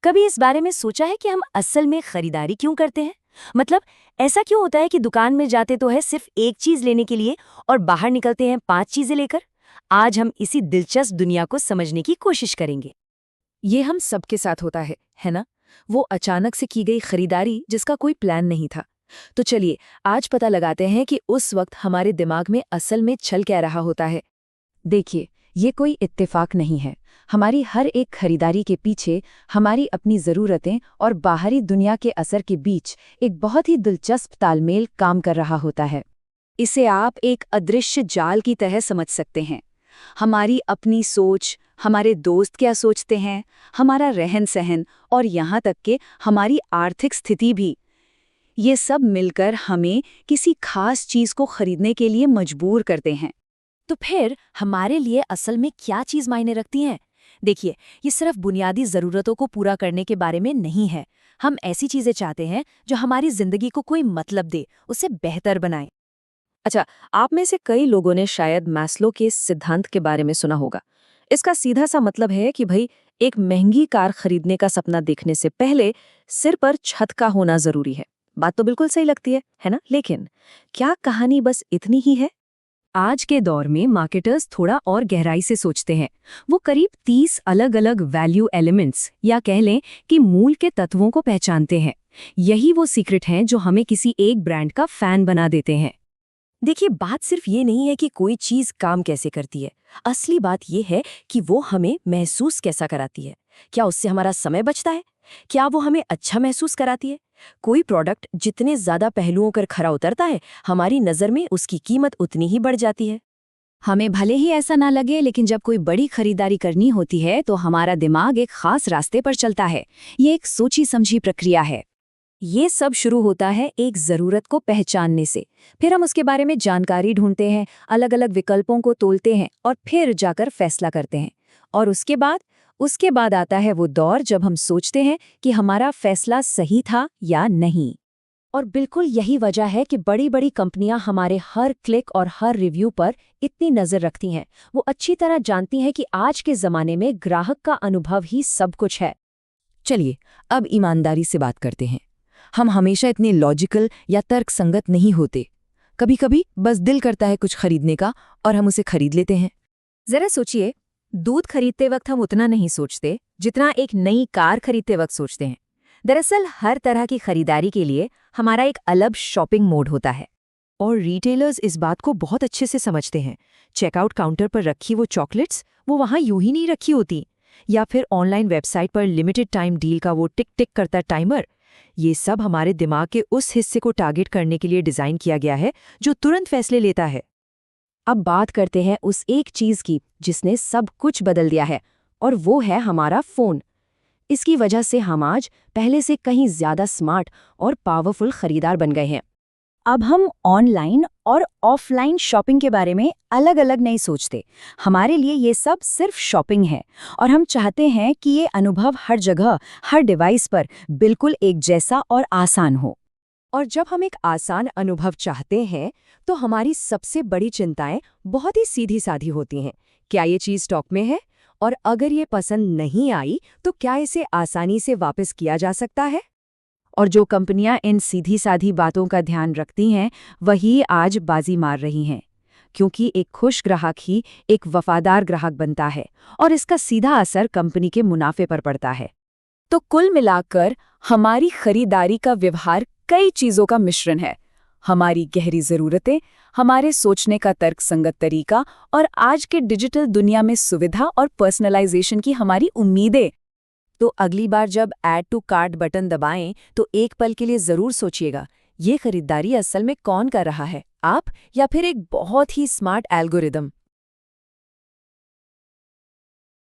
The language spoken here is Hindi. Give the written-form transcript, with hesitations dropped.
कभी इस बारे में सोचा है कि हम असल में खरीदारी क्यों करते हैं? मतलब ऐसा क्यों होता है कि दुकान में जाते तो है सिर्फ एक चीज लेने के लिए और बाहर निकलते हैं 5 चीजें लेकर? आज हम इसी दिलचस्प दुनिया को समझने की कोशिश करेंगे। ये हम सबके साथ होता है ना? वो अचानक से की गई खरीदारी जिसका कोई प्लान नहीं था। तो चलिए आज पता लगाते हैं कि उस वक्त हमारे दिमाग में असल में चल क्या रहा होता है। देखिए, ये कोई इत्तेफाक नहीं है। हमारी हर एक खरीदारी के पीछे हमारी अपनी ज़रूरतें और बाहरी दुनिया के असर के बीच एक बहुत ही दिलचस्प तालमेल काम कर रहा होता है। इसे आप एक अदृश्य जाल की तरह समझ सकते हैं। हमारी अपनी सोच, हमारे दोस्त क्या सोचते हैं, हमारा रहन-सहन और यहाँ तक कि हमारी आर्थिक स्थिति भी, ये सब मिलकर हमें किसी खास चीज़ को खरीदने के लिए मजबूर करते हैं। तो फिर हमारे लिए असल में क्या चीज मायने रखती है? देखिए, ये सिर्फ बुनियादी जरूरतों को पूरा करने के बारे में नहीं है। हम ऐसी चीजें चाहते हैं जो हमारी जिंदगी को कोई मतलब दे, उसे बेहतर बनाए। अच्छा, आप में से कई लोगों ने शायद मैस्लो के इस सिद्धांत के बारे में सुना होगा। इसका सीधा सा मतलब है कि भाई, एक महंगी कार खरीदने का सपना देखने से पहले सिर पर छत का होना जरूरी है। बात तो बिल्कुल सही लगती है ना? लेकिन क्या कहानी बस इतनी ही है? आज के दौर में मार्केटर्स थोड़ा और गहराई से सोचते हैं। वो करीब 30 अलग-अलग वैल्यू एलिमेंट्स या कह लें कि मूल के तत्वों को पहचानते हैं। यही वो सीक्रेट हैं जो हमें किसी एक ब्रांड का फैन बना देते हैं। देखिए, बात सिर्फ ये नहीं है कि कोई चीज काम कैसे करती है। असली बात ये है कि वो हमें महसूस कैसा कराती है। क्या उससे हमारा समय बचता है? क्या वो हमें अच्छा महसूस कराती है? कोई प्रोडक्ट जितने ज्यादा पहलुओं पर खरा उतरता है, हमारी नजर में उसकी कीमत उतनी ही बढ़ जाती है। हमें भले ही ऐसा ना लगे, लेकिन जब कोई बड़ी खरीदारी करनी होती है तो हमारा दिमाग एक खास रास्ते पर चलता है। ये एक सोची समझी प्रक्रिया है। ये सब शुरू होता है एक ज़रूरत को पहचानने से। फिर हम उसके बारे में जानकारी ढूंढते हैं, अलग अलग विकल्पों को तोलते हैं और फिर जाकर फैसला करते हैं। और उसके बाद आता है वो दौर जब हम सोचते हैं कि हमारा फैसला सही था या नहीं। और बिल्कुल यही वजह है कि बड़ी बड़ी कंपनियां हमारे हर क्लिक और हर रिव्यू पर इतनी नज़र रखती हैं। वो अच्छी तरह जानती हैं कि आज के ज़माने में ग्राहक का अनुभव ही सब कुछ है। चलिए, अब ईमानदारी से बात करते हैं। हम हमेशा इतने लॉजिकल या तर्कसंगत नहीं होते। कभी कभी बस दिल करता है कुछ खरीदने का और हम उसे खरीद लेते हैं। जरा सोचिए, दूध खरीदते वक्त हम उतना नहीं सोचते जितना एक नई कार खरीदते वक्त सोचते हैं। दरअसल हर तरह की खरीदारी के लिए हमारा एक अलग शॉपिंग मोड होता है और रिटेलर्स इस बात को बहुत अच्छे से समझते हैं। चेकआउट काउंटर पर रखी वो चॉकलेट्स, वो वहाँ यूं ही नहीं रखी होती। या फिर ऑनलाइन वेबसाइट पर लिमिटेड टाइम डील का वो टिक टिक करता टाइमर, ये सब हमारे दिमाग के उस हिस्से को टारगेट करने के लिए डिज़ाइन किया गया है जो तुरंत फैसले लेता है। अब बात करते हैं उस एक चीज़ की जिसने सब कुछ बदल दिया है, और वो है हमारा फ़ोन। इसकी वजह से हम आज पहले से कहीं ज़्यादा स्मार्ट और पावरफुल खरीदार बन गए हैं। अब हम ऑनलाइन और ऑफलाइन शॉपिंग के बारे में अलग अलग नहीं सोचते। हमारे लिए ये सब सिर्फ शॉपिंग है और हम चाहते हैं कि ये अनुभव हर जगह, हर डिवाइस पर बिल्कुल एक जैसा और आसान हो। और जब हम एक आसान अनुभव चाहते हैं तो हमारी सबसे बड़ी चिंताएं बहुत ही सीधी साधी होती हैं। क्या ये चीज़ स्टॉक में है? और अगर ये पसंद नहीं आई तो क्या इसे आसानी से वापस किया जा सकता है? और जो कंपनियां इन सीधी साधी बातों का ध्यान रखती हैं, वही आज बाजी मार रही हैं। क्योंकि एक खुश ग्राहक ही एक वफादार ग्राहक बनता है और इसका सीधा असर कंपनी के मुनाफे पर पड़ता है। तो कुल मिलाकर हमारी खरीदारी का व्यवहार कई चीज़ों का मिश्रण है। हमारी गहरी ज़रूरतें, हमारे सोचने का तर्कसंगत तरीका और आज के डिजिटल दुनिया में सुविधा और पर्सनलाइजेशन की हमारी उम्मीदें। तो अगली बार जब ऐड टू कार्ट बटन दबाएं तो एक पल के लिए ज़रूर सोचिएगा, ये खरीदारी असल में कौन कर रहा है, आप या फिर एक बहुत ही स्मार्ट एल्गोरिदम।